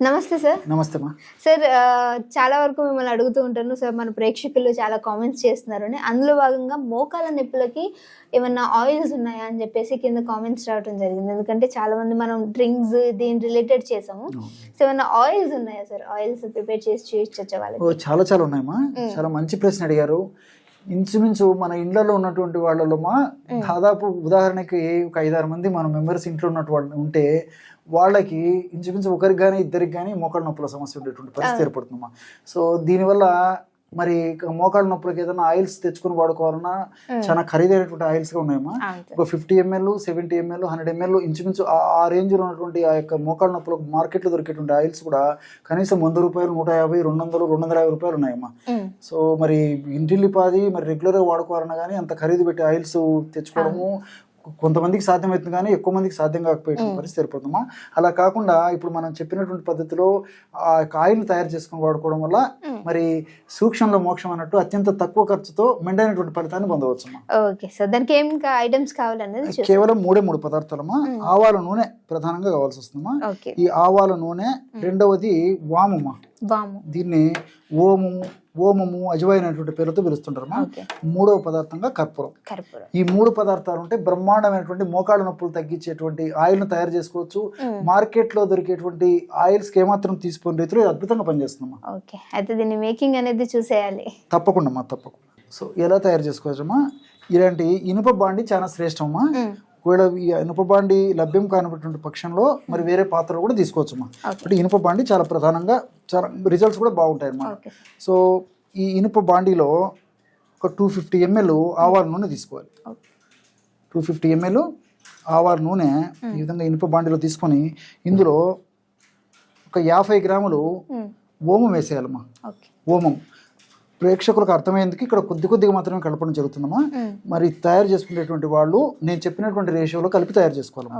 నమస్తే సార్. నమస్తే మా. సార్ చాలా వరకు మిమ్మల్ని అడుగుతూ ఉంటాను సార్, మన ప్రేక్షకులు చాలా కామెంట్స్ చేస్తున్నారని. అందులో భాగంగా మోకాళ్ళ నొప్పులకి ఏమన్నా ఆయిల్స్ ఉన్నాయా అని చెప్పేసి కింద కామెంట్స్ రావడం జరిగింది. ఎందుకంటే చాలా మంది మనం డ్రింక్స్ దీని రిలేటెడ్ చేసాము. సో ఏమన్నా ఆయిల్స్ ఉన్నాయా సార్? ఆయిల్స్ ప్రిపేర్ చేసి చూపించచ్చా వాళ్ళకి? చాలా ఉన్నాయమ్మా. చాలా మంచి ప్రశ్న అడిగారు. ఇంచుమించు మన ఇండ్లలో ఉన్నటువంటి వాళ్ళలో దాదాపు ఉదాహరణకి ఒక 5-6 మంది మన మెంబర్స్ ఇంట్లో ఉన్నట్టు వాళ్ళు ఉంటే వాళ్ళకి ఇంచుమించు ఒకరికి కానీ ఇద్దరికి కానీ మోకాళ్ళ నొప్పుల సమస్య ఉండేటువంటి పరిస్థితి ఏర్పడుతుందమ్మా. సో దీనివల్ల మరి మోకాళ్ళ నొప్పులకి ఏదైనా ఆయిల్స్ తెచ్చుకుని వాడుకోవాలన్నా చాలా ఖరీదైనటువంటి ఆయిల్స్ గా ఉన్నాయమ్మా. ఒక 50 ml 70 ml 100 ml ఇంచుమించు ఆ రేంజ్ లో ఉన్నటువంటి ఆ యొక్క మోకాళ్ళ నొప్పులకు మార్కెట్ లో దొరికేటువంటి ఆయిల్స్ కూడా కనీసం 100 రూపాయలు 150 200 250 రూపాయలు ఉన్నాయమ్మా. సో మరి ఇంటిల్లిపాది మరి రెగ్యులర్ గా వాడుకోవాలన్నా కానీ అంత ఖరీదు పెట్టి ఆయిల్స్ తెచ్చుకోవడము కొంతమందికి సాధ్యమవుతుంది కానీ ఎక్కువ మందికి సాధ్యం కాకపోయే పరిస్థితి ఏర్పడుతుందమ్మా. అలా కాకుండా ఇప్పుడు మనం చెప్పినటువంటి పద్ధతిలో ఆ ఆయిల్ తయారు చేసుకుని వాడుకోవడం వల్ల మరి సూక్ష్మంలో మోక్షం అన్నట్టు అత్యంత తక్కువ ఖర్చుతో మెండైనటువంటి ఫలితాన్ని పొందవచ్చమ్మా. ఓకే సార్, దానికి ఏం ఐటమ్స్ కావాలనేది కేవలం 3 పదార్థాలమ్మా. ఆవాల నూనె ప్రధానంగా కావాల్సి వస్తుందమ్మా. ఈ ఆవాల నూనె, రెండవది వామమ్మా. దీన్ని ఓమము అజవాయిన్ అనేటువంటి పేరుతో పిలుస్తుంటారమ్మా. 3వ పదార్థంగా కర్పూరం. ఈ 3 పదార్థాలు ఉంటే బ్రహ్మాండమైనటువంటి మోకాళ్ళ నొప్పులు తగ్గించేటువంటి ఆయిల్ ను తయారు చేసుకోవచ్చు. మార్కెట్ లో దొరికేటువంటి ఆయిల్స్ కి ఏమాత్రం తీసుకునే రీతిలో అద్భుతంగా పనిచేస్తుందమ్మా. అయితే దీన్ని మేకింగ్ అనేది చూసేయాలి. తప్పకుండా. సో ఎలా తయారు చేసుకోవచ్చమ్మా? ఇలాంటి ఇనుప బాండి చాలా శ్రేష్టమమ్మా. ఒకవేళ ఈ ఇనుప బాండి లభ్యం కానటువంటి పక్షంలో మరి వేరే పాత్రలు కూడా తీసుకోవచ్చమ్మా. అంటే ఇనుప బాండి చాలా ప్రధానంగా చాలా రిజల్ట్స్ కూడా బాగుంటాయి అన్నమాట. సో ఈ ఇనుప బాండీలో ఒక 250 ml ఆవాల నూనె తీసుకోవాలి. 250 ml ఆవాల నూనె ఈ విధంగా ఇనుప బాండీలో తీసుకొని ఇందులో ఒక 50 గ్రాములు ఓమం వేసేయాలమ్మా. ఓమం ప్రేక్షకులకు అర్థమయ్యేందుకు ఇక్కడ కొద్దిగా మాత్రమే కలపడం జరుగుతుందమ్మా. మరి తయారు చేసుకునేటువంటి వాళ్ళు నేను చెప్పినటువంటి రేషియోలో కలిపి తయారు చేసుకోవాలమ్మా.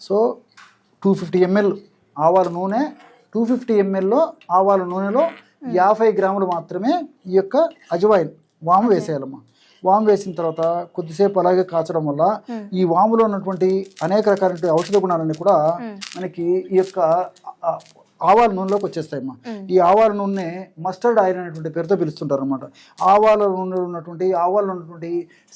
సో 250 ml ఆవాల నూనె, 250 ml ఆవాల నూనెలో 50 గ్రాములు మాత్రమే ఈ యొక్క అజవాయిన్ వాము వేసేయాలమ్మా. వాము వేసిన తర్వాత కొద్దిసేపు అలాగే కాచడం వల్ల ఈ వాములో ఉన్నటువంటి అనేక రకాల ఔషధ గుణాలన్నీ కూడా మనకి ఈ యొక్క ఆవాల నూనెలోకి వచ్చేస్తాయమ్మా. ఈ ఆవాల నూనె మస్టర్డ్ ఆయిల్ అనేటువంటి పేరుతో పిలుస్తుంటారు అనమాట. ఆవాల నూనెలో ఉన్నటువంటి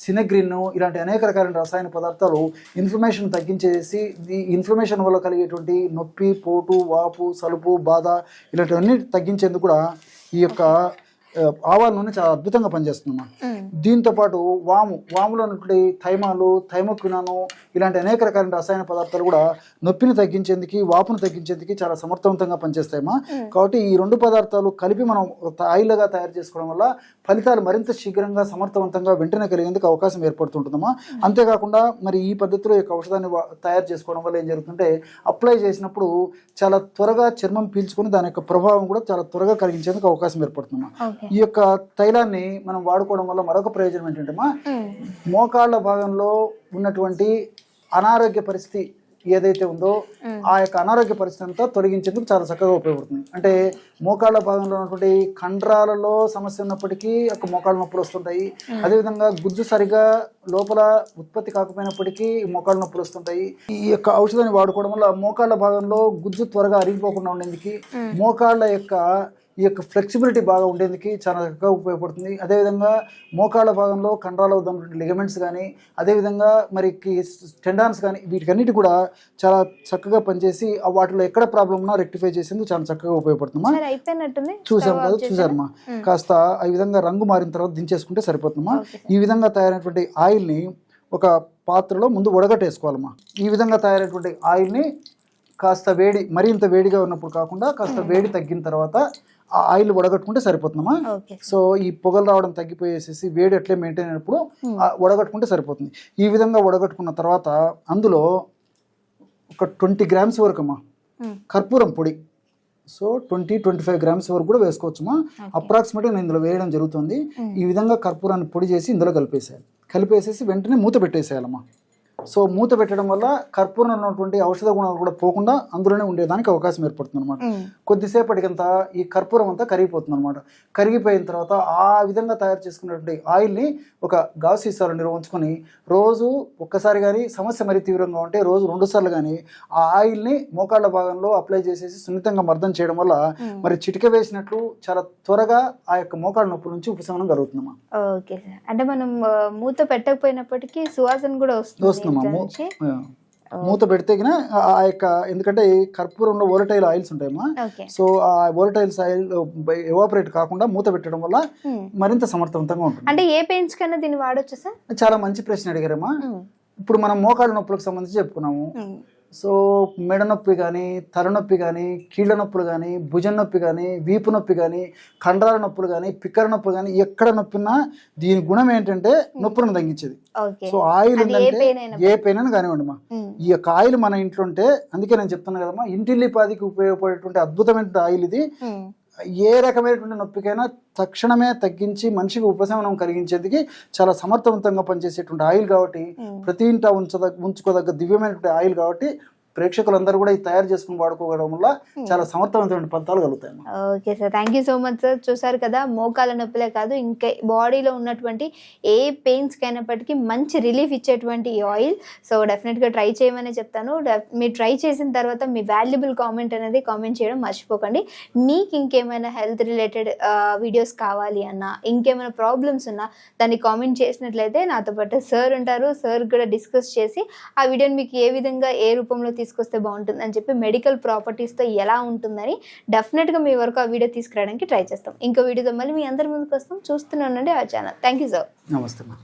సినగ్రిన్ ఇలాంటి అనేక రకాలైన రసాయన పదార్థాలు ఇన్ఫ్లమేషన్ తగ్గించేసి ఈ ఇన్ఫ్లమేషన్ వల్ల కలిగేటువంటి నొప్పి, పోటు, వాపు, సలుపు, బాధ ఇలాంటివన్నీ తగ్గించేందుకు కూడా ఈ యొక్క ఆవాల నూనె చాలా అద్భుతంగా పనిచేస్తుందమ్మా. దీంతో పాటు వాములో ఉన్నటువంటి థైమాలు, థైమోక్వినాను ఇలాంటి అనేక రకాల రసాయన పదార్థాలు కూడా నొప్పిని తగ్గించేందుకు, వాపును తగ్గించేందుకు చాలా సమర్థవంతంగా పనిచేస్తాయమ్మా. కాబట్టి ఈ 2 పదార్థాలు కలిపి మనం ఆయిల్గా తయారు చేసుకోవడం వల్ల ఫలితాలు మరింత శీఘ్రంగా సమర్థవంతంగా వెంటనే కలిగేందుకు అవకాశం ఏర్పడుతుంటుందమ్మా. అంతేకాకుండా మరి ఈ పద్ధతిలో యొక్క ఔషధాన్ని తయారు చేసుకోవడం వల్ల ఏం జరుగుతుంటే అప్లై చేసినప్పుడు చాలా త్వరగా చర్మం పీల్చుకొని దాని యొక్క ప్రభావం కూడా చాలా త్వరగా కలిగించేందుకు అవకాశం ఏర్పడుతుందమ్మా. ఈ యొక్క తైలాన్ని మనం వాడుకోవడం వల్ల మరొక ప్రయోజనం ఏంటంటే మోకాళ్ళ భాగంలో ఉన్నటువంటి అనారోగ్య పరిస్థితి ఏదైతే ఉందో ఆ యొక్క అనారోగ్య పరిస్థితి అంతా తొలగించేందుకు చాలా చక్కగా ఉపయోగపడుతుంది. అంటే మోకాళ్ళ భాగంలో ఉన్నటువంటి కండరాలలో సమస్య ఉన్నప్పటికీ ఒక మోకాళ్ళ నొప్పులు వస్తుంటాయి. అదేవిధంగా గుజ్జు సరిగా లోపల ఉత్పత్తి కాకపోయినప్పటికీ మోకాళ్ళ నొప్పులు వస్తుంటాయి. ఈ యొక్క ఔషధాన్ని వాడుకోవడం వల్ల మోకాళ్ళ భాగంలో గుజ్జు త్వరగా అరిగిపోకుండా ఉండేందుకు, మోకాళ్ళ యొక్క ఈ యొక్క ఫ్లెక్సిబిలిటీ బాగా ఉండేందుకు చాలా చక్కగా ఉపయోగపడుతుంది. అదేవిధంగా మోకాళ్ళ భాగంలో కండరాల ఉన్నటువంటి లిగమెంట్స్ కానీ, అదేవిధంగా మరి టెండాన్స్ కానీ వీటికన్నిటి కూడా చాలా చక్కగా పనిచేసి వాటిలో ఎక్కడ ప్రాబ్లం ఉన్నా రెక్టిఫై చేసేందుకు చాలా చక్కగా ఉపయోగపడుతుందమ్మా. చూసారమ్మా. కాస్త ఈ విధంగా రంగు మారిన తర్వాత దించేసుకుంటే సరిపోతుందమ్మా. ఈ విధంగా తయారైనటువంటి ఆయిల్ని ఒక పాత్రలో ముందు వడగట్టేసుకోవాలమ్మా. ఈ విధంగా తయారైనటువంటి ఆయిల్ని కాస్త వేడి, మరింత వేడిగా ఉన్నప్పుడు కాకుండా కాస్త వేడి తగ్గిన తర్వాత ఆ ఆయిల్ వడగట్టుకుంటే సరిపోతుందమ్మా. సో ఈ పొగలు రావడం తగ్గిపోయేసేసి వేడి అట్లే మెయింటైన్ అయినప్పుడు వడగట్టుకుంటే సరిపోతుంది. ఈ విధంగా వడగట్టుకున్న తర్వాత అందులో ఒక 20 గ్రామ్స్ వరకు అమ్మా కర్పూరం పొడి. సో 20-25 గ్రామ్స్ వరకు కూడా వేసుకోవచ్చుమా. అప్రాక్సిమేట్గా నేను ఇందులో వేయడం జరుగుతుంది. ఈ విధంగా కర్పూరాన్ని పొడి చేసి ఇందులో కలిపేసేసి వెంటనే మూత పెట్టేసేయాలమ్మా. సో మూత పెట్టడం వల్ల కర్పూరంలో ఉన్నటువంటి ఔషధ గుణాలు కూడా పోకుండా అందులోనే ఉండేదానికి అవకాశం ఏర్పడుతుంది అనమాట. కొద్దిసేపటికంతా ఈ కర్పూరం అంతా కరిగిపోతుంది అనమాట. కరిగిపోయిన తర్వాత ఆ విధంగా తయారు చేసుకున్నటువంటి ఆయిల్ని ఒక గాజు సీసాలో నిల్వ ఉంచుకొని రోజు ఒక్కసారి కానీ, సమస్య మరీ తీవ్రంగా ఉంటే రోజు 2 సార్లు కానీ ఆ ఆయిల్ని మోకాళ్ళ భాగంలో అప్లై చేసేసి సున్నితంగా మర్దన చేయడం వల్ల మరి చిటిక వేసినట్లు చాలా త్వరగా ఆ యొక్క మోకాళ్ళ నొప్పి నుంచి ఉపశమనం కలుగుతుందమ్మా. Okay sir. అంటే మనం మూత పెట్టకపోయినప్పటికీ సువాసన కూడా వస్తుందమ్మా. మూత పెడితే ఆ యొక్క, ఎందుకంటే ఈ కర్పూరంలో వోలటైల్ ఆయిల్స్ ఉంటాయమ్మా. సో ఆ వోలటైల్స్ ఆయిల్ ఎవాపరేట్ కాకుండా మూత పెట్టడం వల్ల మరింత సమర్థవంతంగా ఉంటుంది. అంటే ఏ పెయిన్స్ కన్నా దీన్ని వాడొచ్చు సార్? చాలా మంచి ప్రశ్న అడిగారమ్మా. ఇప్పుడు మనం మోకాళ్ళ నొప్పులకు సంబంధించి చెప్పుకున్నాము. సో మెడ నొప్పి కానీ, తలనొప్పి కానీ, కీళ్ళ నొప్పులు కానీ, భుజం నొప్పి కానీ, వీపు నొప్పి కానీ, కండరాల నొప్పులు కానీ, పిక్కర నొప్పులు కానీ, ఎక్కడ నొప్పినా దీని గుణం ఏంటంటే నొప్పులను తగ్గించేది. సో ఆయిల్ ఏంటంటే ఏ పెయిన్ అని కానివ్వండి మా, ఈ యొక్క ఆయిల్ మన ఇంట్లో ఉంటే, అందుకే నేను చెప్తున్నాను కదమ్మా, ఇంటిల్లిపాదికి ఉపయోగపడేటువంటి అద్భుతమైన ఆయిల్ ఇది. ఏ రకమైనటువంటి నొప్పికైనా తక్షణమే తగ్గించి మనిషికి ఉపశమనం కలిగించేందుకు చాలా సమర్థవంతంగా పనిచేసేటువంటి ఆయిల్ కాబట్టి, ప్రతి ఇంట ఉంచుకోదగ్గ దివ్యమైనటువంటి ఆయిల్ కాబట్టి ప్రేక్షకులందరూ కూడా ఇది తయారు చేసుకుని వాడుకోవడం వల్ల చాలా సమర్థవంతమైన ఫలితాలు కలుగుతాయి. Okay sir, thank you so much sir. చూసారు కదా, మోకాల నొప్పులే కాదు ఇంకా బాడీలో ఉన్నటువంటి ఏ పెయిన్స్ కైనప్పటికీ మంచి రిలీఫ్ ఇచ్చేటువంటి ఈ ఆయిల్. సో డెఫినెట్గా ట్రై చేయమని చెప్తాను. మీరు ట్రై చేసిన తర్వాత మీ వాల్యుబుల్ కామెంట్ అనేది కామెంట్ చేయడం మర్చిపోకండి. మీకు ఇంకేమైనా హెల్త్ రిలేటెడ్ వీడియోస్ కావాలి అన్నా, ఇంకేమైనా ప్రాబ్లమ్స్ ఉన్నా దాన్ని కామెంట్ చేసినట్లయితే నాతో పాటు సార్ ఉంటారు. సార్ కూడా డిస్కస్ చేసి ఆ వీడియోని మీకు ఏ విధంగా ఏ రూపంలో తీసుకొస్తే బాగుంటుంది అని చెప్పి, మెడికల్ ప్రాపర్టీస్తో ఎలా ఉంటుందని డెఫినెట్గా మీ వరకు ఆ వీడియో తీసుకురావడానికి ట్రై చేస్తాం. ఇంకో వీడియోతో మళ్ళీ మీ అందరి ముందుకు వస్తాం. చూస్తూనే ఉండండి ఆ ఛానల్. Thank you sir. నమస్తే.